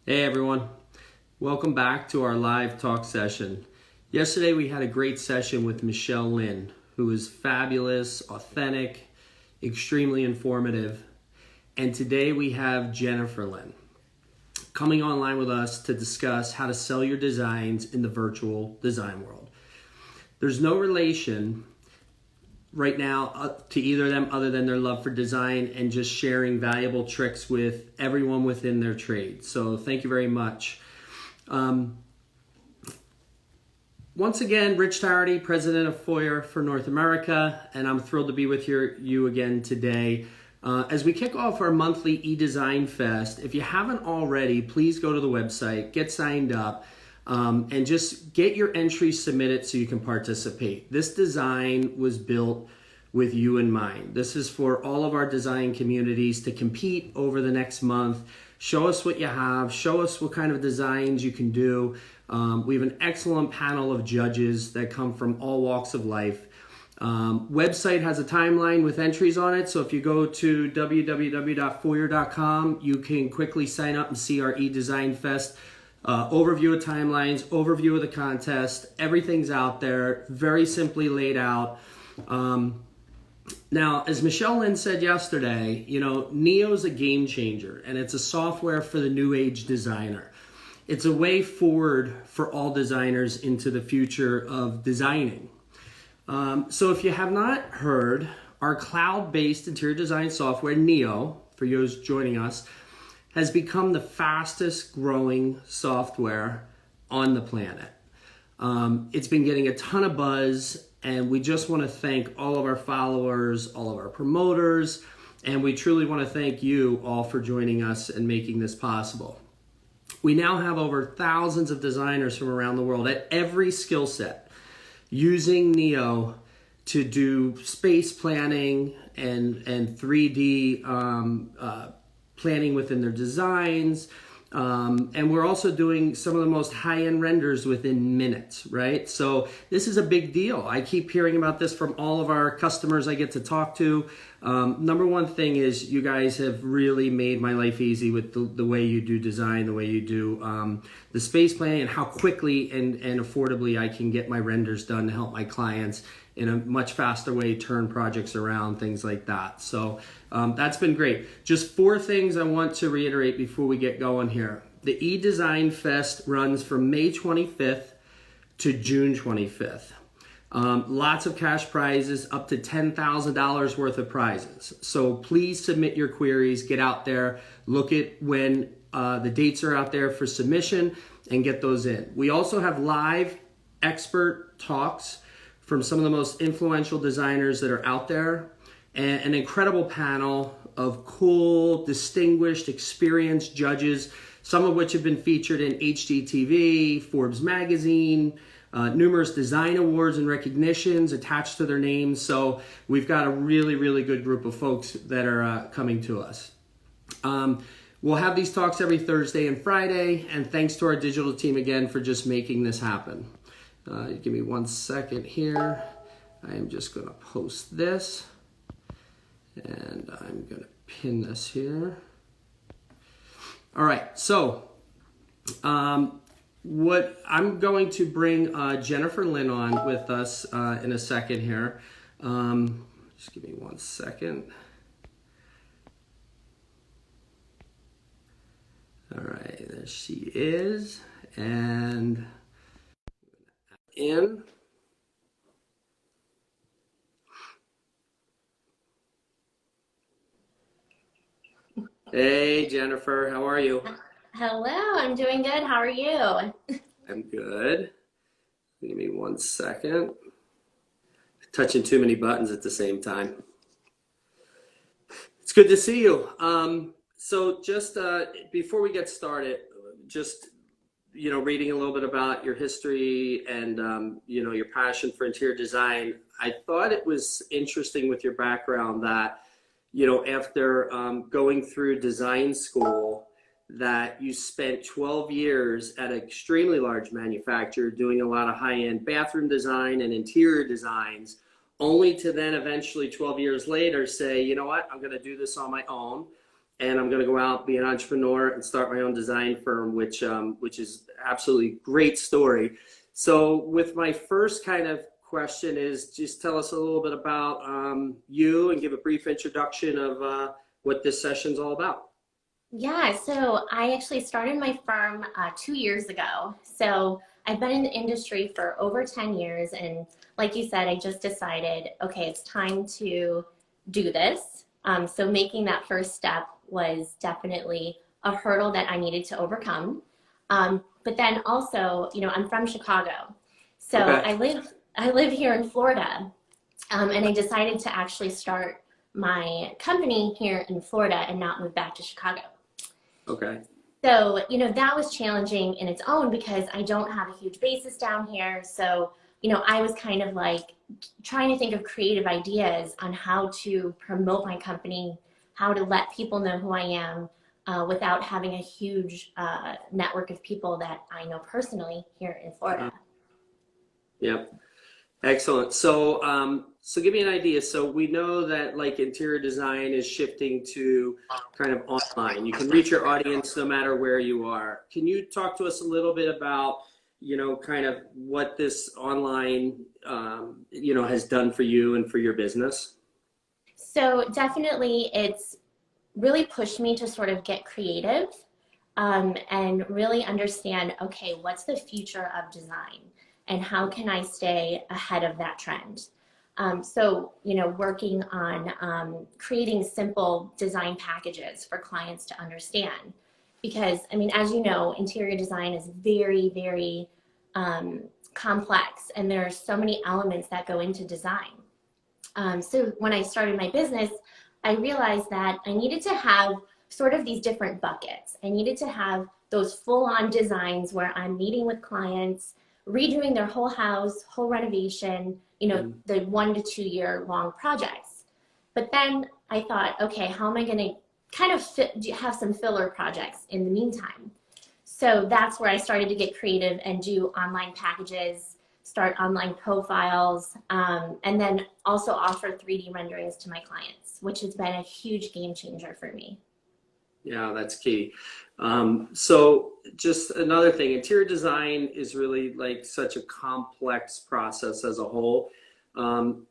Hey everyone, welcome back to our live talk session. Yesterday we had a great session with Michelle Lynn, who is fabulous, authentic, extremely informative. And today we have Jennifer Lynn coming online with us to discuss how to sell your designs in the virtual design world. There's no relation right now to either of them other than their love for design and just sharing valuable tricks with everyone within their trade. So thank you very much. Once again, Rich Tarity, president of Foyr for North America, and I'm thrilled to be with you again today. As we kick off our monthly eDesign Fest, if you haven't already, please go to the website, get signed up, and just get your entry submitted so you can participate. This design was built with you in mind. This is for all of our design communities to compete over the next month. Show us what you have, show us what kind of designs you can do. We have an excellent panel of judges that come from all walks of life. Website has a timeline with entries on it, so if you go to www.foyr.com, you can quickly sign up and see our eDesign Fest overview of timelines, overview of the contest. Everything's out there, very simply laid out. Now, as Michelle Lynn said yesterday, Neo's a game changer, and it's a software for the new age designer. It's a way forward for all designers into the future of designing. So if you have not heard, our cloud-based interior design software, Neo, for those joining us, has become the fastest growing software on the planet. It's been getting a ton of buzz, and we just want to thank all of our followers, all of our promoters, and we truly want to thank you all for joining us and making this possible. We now have over thousands of designers from around the world at every skill set using Neo to do space planning and 3D planning within their designs. And we're also doing some of the most high-end renders within minutes, right? So this is a big deal. I keep hearing about this from all of our customers I get to talk to. Number one thing is you guys have really made my life easy with the way you do design, the way you do the space planning, and how quickly and affordably I can get my renders done to help my clients in a much faster way, turn projects around, things like that. So that's been great. Just 4 things I want to reiterate before we get going here. The eDesign Fest runs from May 25th to June 25th. Lots of cash prizes, up to $10,000 worth of prizes. So please submit your queries, get out there, look at when the dates are out there for submission, and get those in. We also have live expert talks from some of the most influential designers that are out there, and an incredible panel of cool, distinguished, experienced judges, some of which have been featured in HGTV, Forbes magazine, numerous design awards and recognitions attached to their names. So we've got a really, really good group of folks that are coming to us. We'll have these talks every Thursday and Friday, and thanks to our digital team again for just making this happen. Give me 1 second here. I am just going to post this, and I'm going to pin this here. All right, so what I'm going to bring Jennifer Lynn on with us in a second here. Just give me 1 second. All right, there she is, and in. Hey, Jennifer, how are you? Hello, I'm doing good. How are you? I'm good. Give me 1 second. Touching too many buttons at the same time. It's good to see you. So just before we get started, just reading a little bit about your history and your passion for interior design, I thought it was interesting with your background that after going through design school, that you spent 12 years at an extremely large manufacturer doing a lot of high-end bathroom design and interior designs, only to then eventually 12 years later say, you know what, I'm going to do this on my own. and I'm going to go out, be an entrepreneur, and start my own design firm, which is absolutely great story. So, with my first kind of question is, just tell us a little bit about you and give a brief introduction of what this session's all about. Yeah, so I actually started my firm 2 years ago. So I've been in the industry for over 10 years. And like you said, I just decided, okay, it's time to do this. So making that first step was definitely a hurdle that I needed to overcome. But then also, I'm from Chicago. So Okay. I live here in Florida. And I decided to actually start my company here in Florida and not move back to Chicago. Okay. So, that was challenging in its own because I don't have a huge basis down here. So, I was kind of like trying to think of creative ideas on how to promote my company, how to let people know who I am without having a huge network of people that I know personally here in Florida. Yep. Excellent. So, so give me an idea. So we know that like interior design is shifting to kind of online. You can reach your audience no matter where you are. Can you talk to us a little bit about, kind of what this online, has done for you and for your business? So, definitely, it's really pushed me to sort of get creative and really understand, okay, what's the future of design and how can I stay ahead of that trend? Working on creating simple design packages for clients to understand. Because, I mean, as you know, interior design is very, very complex and there are so many elements that go into design. So when I started my business, I realized that I needed to have sort of these different buckets. I needed to have those full-on designs where I'm meeting with clients, redoing their whole house, whole renovation, Mm. the 1 to 2 year long projects. But then I thought, okay, how am I going to kind of have some filler projects in the meantime? So that's where I started to get creative and do online packages, start online profiles, and then also offer 3D renderings to my clients, which has been a huge game changer for me. Yeah, that's key. So just another thing, interior design is really like such a complex process as a whole. Um,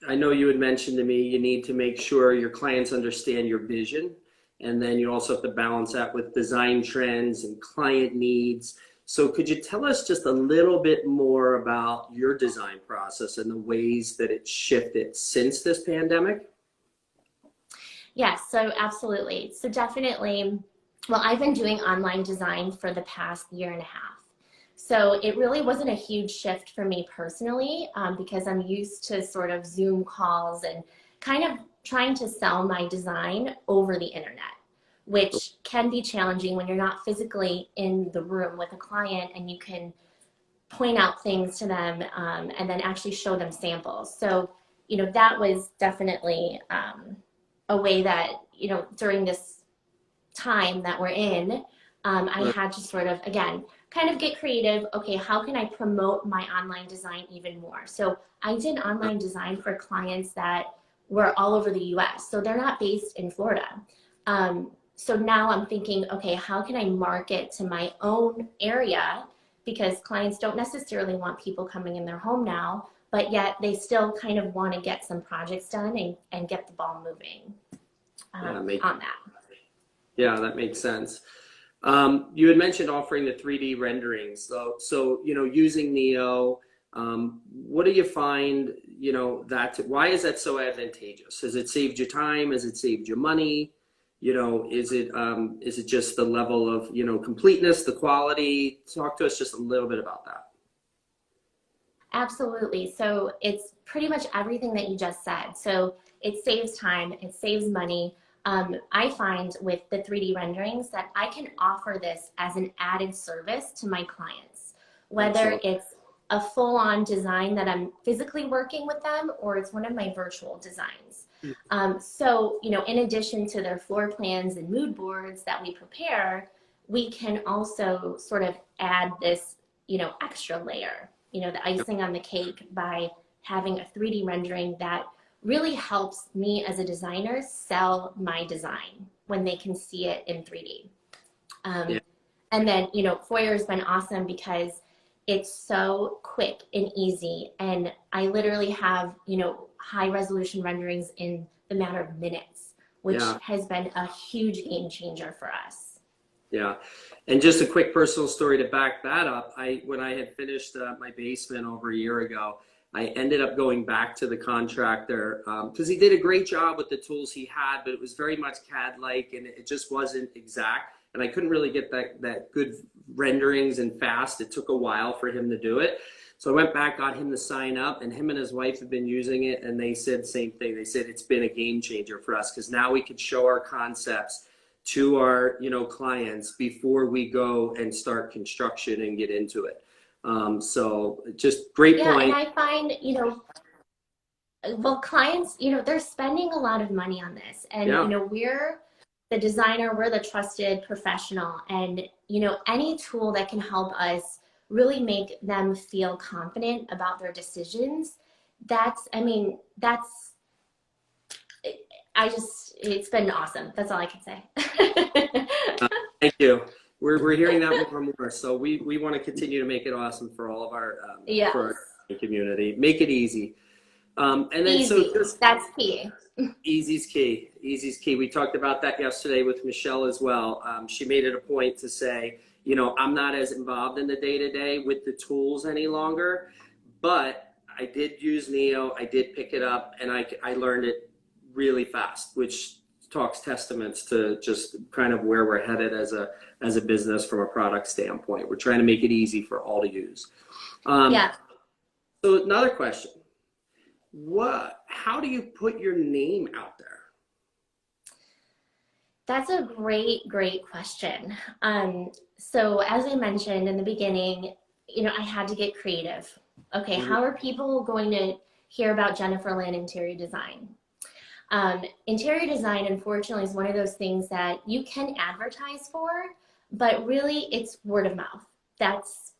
I know you had mentioned to me you need to make sure your clients understand your vision, and then you also have to balance that with design trends and client needs. So could you tell us just a little bit more about your design process and the ways that it shifted since this pandemic? Yes, so absolutely. So definitely, well, I've been doing online design for the past year and a half. So it really wasn't a huge shift for me personally because I'm used to sort of Zoom calls and kind of trying to sell my design over the internet, which can be challenging when you're not physically in the room with a client and you can point out things to them and then actually show them samples. So, that was definitely a way that, during this time that we're in, I Right. had to sort of, again, kind of get creative. Okay, how can I promote my online design even more? So I did online design for clients that were all over the US. So they're not based in Florida. So now I'm thinking, okay, how can I market to my own area? Because clients don't necessarily want people coming in their home now, but yet they still kind of want to get some projects done and get the ball moving Yeah, on that. yeah, that makes sense. You had mentioned offering the 3D renderings. So using Neo, what do you find, why is that so advantageous? Has it saved you time? Has it saved you money? Is it just the level of, completeness, the quality? Talk to us just a little bit about that. Absolutely. So it's pretty much everything that you just said. So it saves time, it saves money. I find with the 3D renderings that I can offer this as an added service to my clients, whether Excellent. it's a full-on design that I'm physically working with them or it's one of my virtual designs. In addition to their floor plans and mood boards that we prepare, we can also sort of add this, extra layer, the icing on the cake by having a 3D rendering that really helps me as a designer sell my design. when they can see it in 3D. Yeah. And then, you know, Foyr has been awesome because it's so quick and easy. And I literally have, you know, high resolution renderings in the matter of minutes, which has been a huge game changer for us. Yeah. And just a quick personal story to back that up. When I had finished my basement over a year ago, I ended up going back to the contractor because he did a great job with the tools he had, but it was very much CAD-like and it just wasn't exact. And I couldn't really get that good renderings and fast. It took a while for him to do it. So I went back, got him to sign up, and him and his wife have been using it, and they said the same thing. They said it's been a game changer for us because now we could show our concepts to our, you know, clients before we go and start construction and get into it. So just great point. Yeah, and I find, you know, well, clients, you know, they're spending a lot of money on this, and you know, we're the designer, we're the trusted professional, and you know, any tool that can help us really make them feel confident about their decisions, that's, I mean, that's, it's been awesome. That's all I can say. Thank you. We're hearing that more and more. So we want to continue to make it awesome for all of our, for our community. Make it easy. And then easy. That's key. Easy's key. Easy's key. We talked about that yesterday with Michelle as well. She made it a point to say, you know, I'm not as involved in the day-to-day with the tools any longer, but I did use Neo. I did pick it up, and I learned it really fast, which talks testaments to just kind of where we're headed as a business from a product standpoint. We're trying to make it easy for all to use. So another question. How do you put your name out there? That's a great question. So as I mentioned in the beginning, you know, I had to get creative. Okay, how are people going to hear about Jennifer Lynn Interior Design? Interior design, unfortunately, is one of those things that you can advertise for, but really it's word of mouth. That's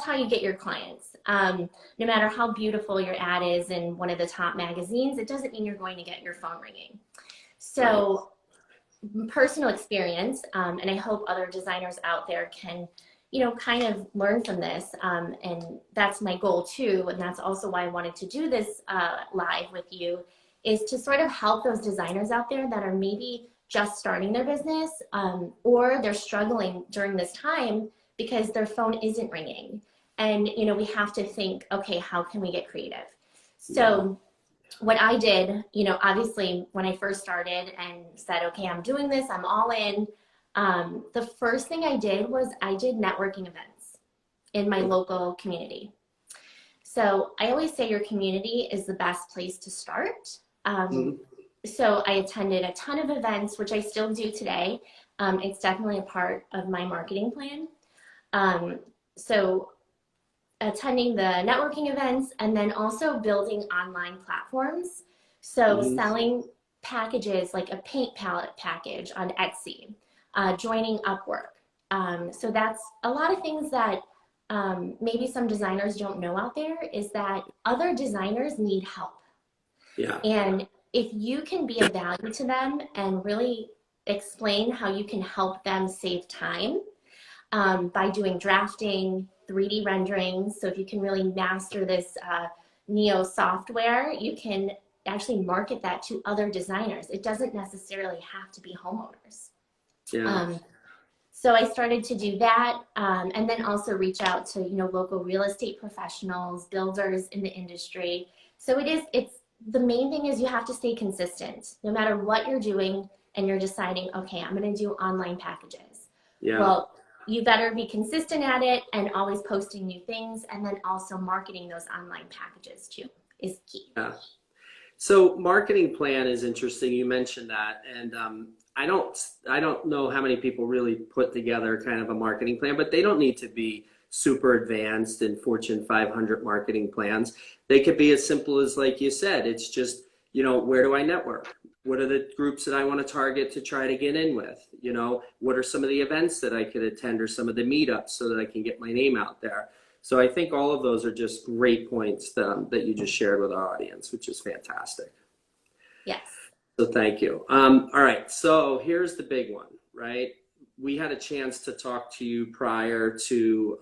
how you get your clients. No matter how beautiful your ad is in one of the top magazines, it doesn't mean you're going to get your phone ringing. So personal experience, and I hope other designers out there can, you know, kind of learn from this. And that's my goal too. And that's also why I wanted to do this live with you, is to sort of help those designers out there that are maybe just starting their business, or they're struggling during this time because their phone isn't ringing. And, you know, we have to think, okay, how can we get creative? So what I did, you know, obviously when I first started and said, okay, I'm doing this, I'm all in. The first thing I did was I did networking events in my local community. So I always say your community is the best place to start. So I attended a ton of events, which I still do today. It's definitely a part of my marketing plan. So attending the networking events, and then also building online platforms. So selling packages like a paint palette package on Etsy, joining Upwork. So that's a lot of things that maybe some designers don't know out there, is that other designers need help. And if you can be of value to them and really explain how you can help them save time by doing drafting, 3D rendering. So if you can really master this Neo software, you can actually market that to other designers. It doesn't necessarily have to be homeowners. So I started to do that, and then also reach out to, you know, local real estate professionals, builders in the industry. So it's the main thing is you have to stay consistent, no matter what you're doing, and you're deciding, okay, I'm going to do online packages. Well, you better be consistent at it and always posting new things, and then also marketing those online packages too is key. So marketing plan is interesting. You mentioned that, and I don't know how many people really put together kind of a marketing plan, but they don't need to be super advanced in Fortune 500 marketing plans. They could be as simple as, like you said, it's just, you know, where do I network? What are the groups that I want to target to try to get in with? You know, what are some of the events that I could attend, or some of the meetups, so that I can get my name out there? So I think all of those are just great points that you just shared with our audience, which is fantastic. Yes. So thank you. All right, so here's the big one, right? We had a chance to talk to you prior to,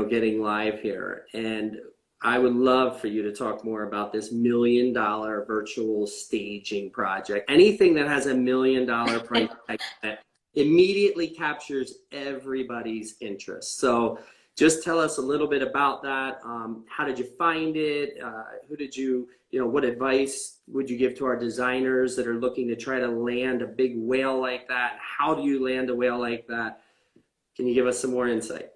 getting live here, and I would love for you to talk more about this $1 million virtual staging project. Anything that has $1 million price tag that immediately captures everybody's interest. So just tell us a little bit about that. How did you find it? Who did you, what advice would you give to our designers that are looking to try to land a big whale like that? How do you land a whale like that? Can you give us some more insight?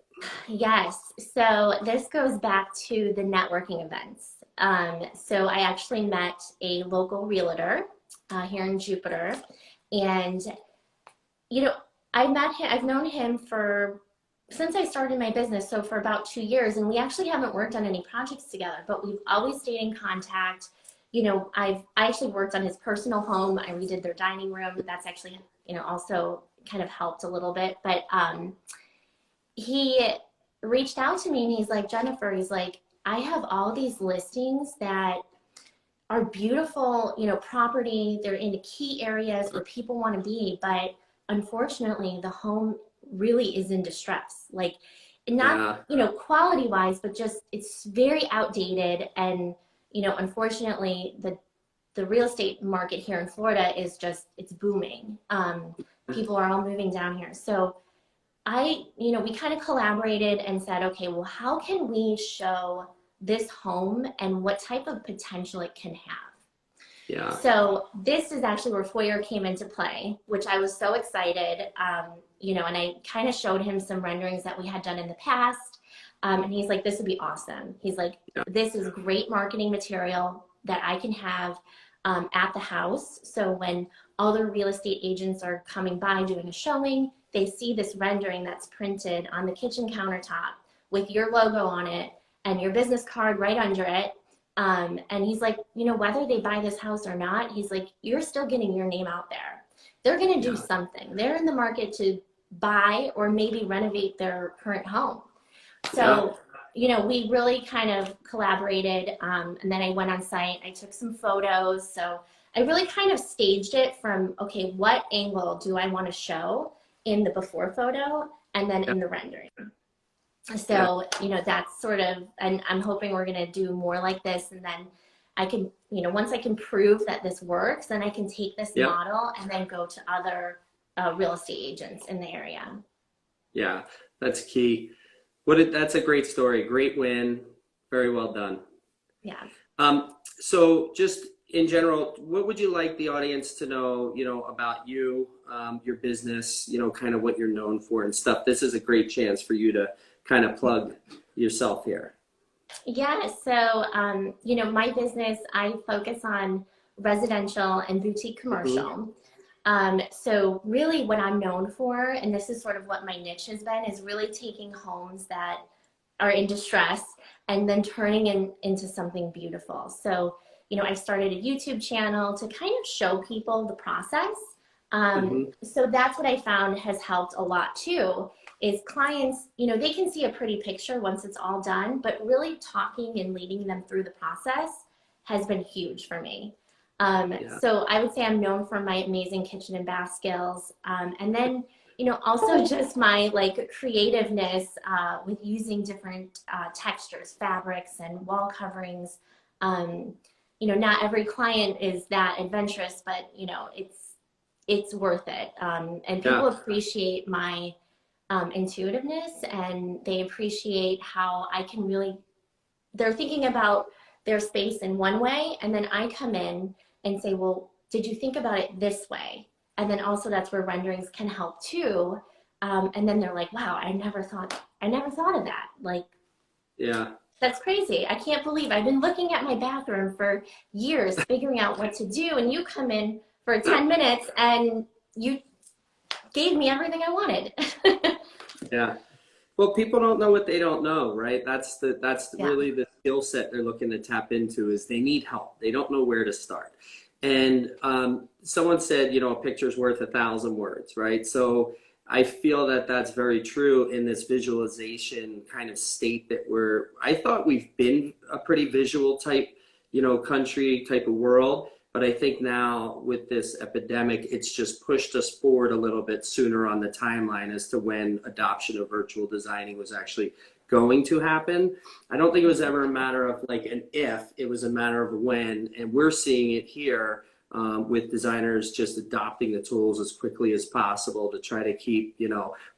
Yes. So this goes back to the networking events. So I actually met a local realtor here in Jupiter, and you know, I met him. I've known him for since I started my business, so for about 2 years, and we actually haven't worked on any projects together, but we've always stayed in contact. I actually worked on his personal home. I redid their dining room. That's actually, also kind of helped a little bit. But he reached out to me and he's like, Jennifer, he's like, I have all these listings that are beautiful, property. They're in the key areas where people want to be, but unfortunately, the home really is in distress. Like, not, quality wise, but just it's very outdated. And, unfortunately, the real estate market here in Florida is just, it's booming. People are all moving down here. So we kind of collaborated and said, okay, well, how can we show this home and what type of potential it can have? Yeah. So this is actually where Foyr came into play, which I was so excited, and I kind of showed him some renderings that we had done in the past. And he's like, this would be awesome. He's like, this is great marketing material that I can have at the house. So when all the real estate agents are coming by doing a showing, they see this rendering that's printed on the kitchen countertop with your logo on it and your business card right under it. And he's like, whether they buy this house or not, he's like, you're still getting your name out there. They're going to do something. They're in the market to buy or maybe renovate their current home. So, we really kind of collaborated. And then I went on site, I took some photos. So I really kind of staged it from, okay, what angle do I want to show in the before photo and then in the rendering? So, that's sort of, and I'm hoping we're going to do more like this. And then I can, once I can prove that this works, then I can take this model and then go to other real estate agents in the area. Yeah, that's key. That's a great story. Great win. Very well done. Yeah. So just in general, what would you like the audience to know, about you, your business, kind of what you're known for and stuff? This is a great chance for you to kind of plug yourself here. Yeah, so, my business, I focus on residential and boutique commercial. So really what I'm known for, and this is sort of what my niche has been, is really taking homes that are in distress and then turning into something beautiful. So, I started a YouTube channel to kind of show people the process. So that's what I found has helped a lot too, is clients, they can see a pretty picture once it's all done, but really talking and leading them through the process has been huge for me. So I would say I'm known for my amazing kitchen and bath skills. And then, also just my creativeness with using different textures, fabrics, and wall coverings. Not every client is that adventurous, but, it's worth it. And people appreciate my intuitiveness, and they appreciate how I can really, they're thinking about their space in one way, and then I come in and say, well, did you think about it this way? And then also that's where renderings can help too. And then they're like, wow, I never thought of that. Like, that's crazy. I can't believe I've been looking at my bathroom for years, figuring out what to do. And you come in for 10 minutes and you gave me everything I wanted. Yeah. Well, people don't know what they don't know, right? That's really the skill set they're looking to tap into, is they need help. They don't know where to start. And someone said, a picture's worth 1,000 words, right? So I feel that that's very true in this visualization kind of state that I thought we've been a pretty visual type, country type of world. But I think now with this epidemic, it's just pushed us forward a little bit sooner on the timeline as to when adoption of virtual designing was actually going to happen. I don't think it was ever a matter of like an if, it was a matter of when. And we're seeing it here with designers just adopting the tools as quickly as possible to try to keep,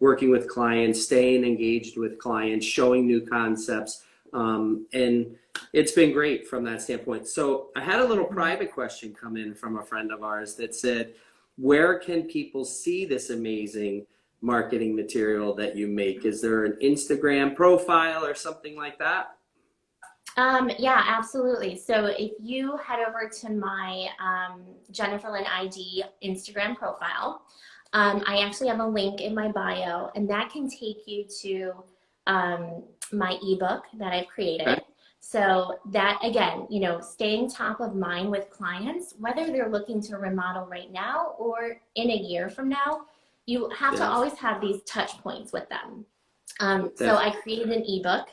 working with clients, staying engaged with clients, showing new concepts. And it's been great from that standpoint. So I had a little private question come in from a friend of ours that said, where can people see this amazing marketing material that you make? Is there an Instagram profile or something like that? Yeah, absolutely. So if you head over to my Jennifer Lynn ID Instagram profile, I actually have a link in my bio, and that can take you to my ebook that I've created. Okay. So that, again, staying top of mind with clients, whether they're looking to remodel right now or in a year from now, you have to always have these touch points with them. So I created an ebook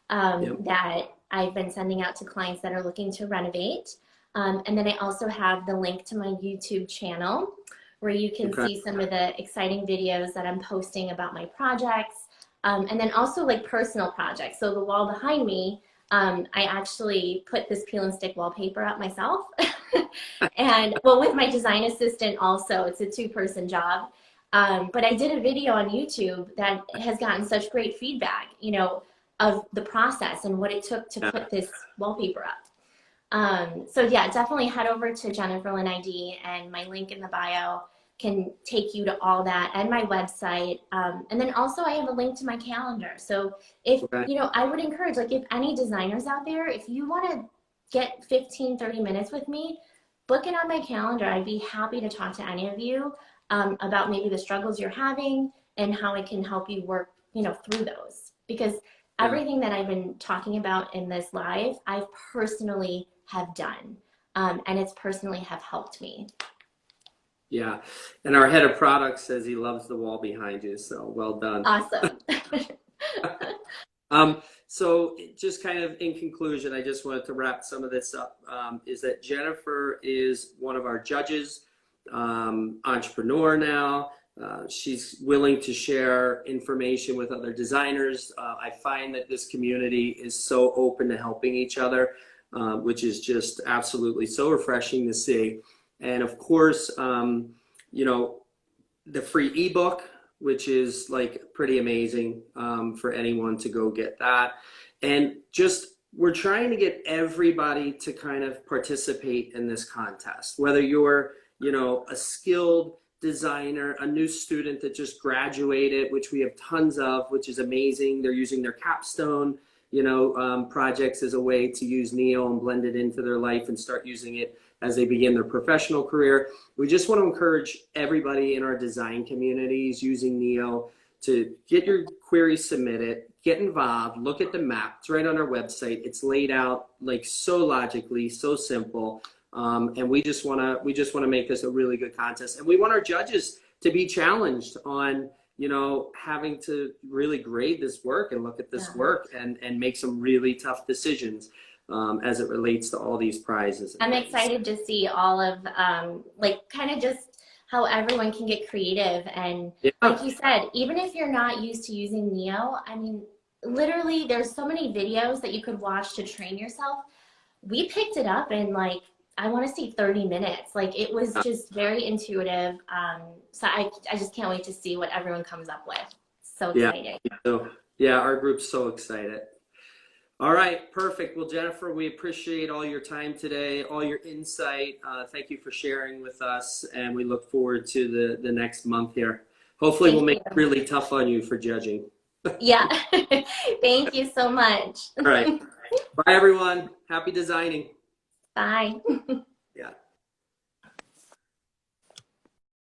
that I've been sending out to clients that are looking to renovate. And then I also have the link to my YouTube channel where you can see some of the exciting videos that I'm posting about my projects. And then also like personal projects. So the wall behind me, I actually put this peel and stick wallpaper up myself. And well, with my design assistant also, it's a 2-person job. But I did a video on YouTube that has gotten such great feedback, of the process and what it took to put this wallpaper up. So yeah, definitely head over to Jennifer Lynn ID, and my link in the bio can take you to all that, and my website. And then also I have a link to my calendar. So if, I would encourage, like if any designers out there, if you want to get 15-30 minutes with me, book it on my calendar. I'd be happy to talk to any of you about maybe the struggles you're having and how I can help you work, through those. Because everything that I've been talking about in this live, I personally have done, and it's personally have helped me. Yeah, and our head of product says he loves the wall behind you, so well done. Awesome. So just kind of in conclusion, I just wanted to wrap some of this up, is that Jennifer is one of our judges, entrepreneur now. She's willing to share information with other designers. I find that this community is so open to helping each other, which is just absolutely so refreshing to see. And of course, the free ebook, which is like pretty amazing for anyone to go get that. And just, we're trying to get everybody to kind of participate in this contest, whether you're, a skilled designer, a new student that just graduated, which we have tons of, which is amazing. They're using their capstone, projects as a way to use Neo and blend it into their life and start using it as they begin their professional career. We just want to encourage everybody in our design communities using Neo to get your queries submitted, get involved, look at the map. It's right on our website. It's laid out like so logically, so simple. And we just want to make this a really good contest. And we want our judges to be challenged on, having to really grade this work and look at this work and make some really tough decisions as it relates to all these prizes. I'm excited to see all of, kind of just how everyone can get creative. And like you said, even if you're not used to using Neo, I mean, literally there's so many videos that you could watch to train yourself. We picked it up in I want to say 30 minutes. It was just very intuitive. So I just can't wait to see what everyone comes up with. So exciting. So, our group's so excited. All right, perfect. Well, Jennifer, we appreciate all your time today, all your insight. Thank you for sharing with us, and we look forward to the next month here. Hopefully we'll make it really tough on you for judging. Yeah. Thank you so much. All right. Bye, everyone. Happy designing. Bye.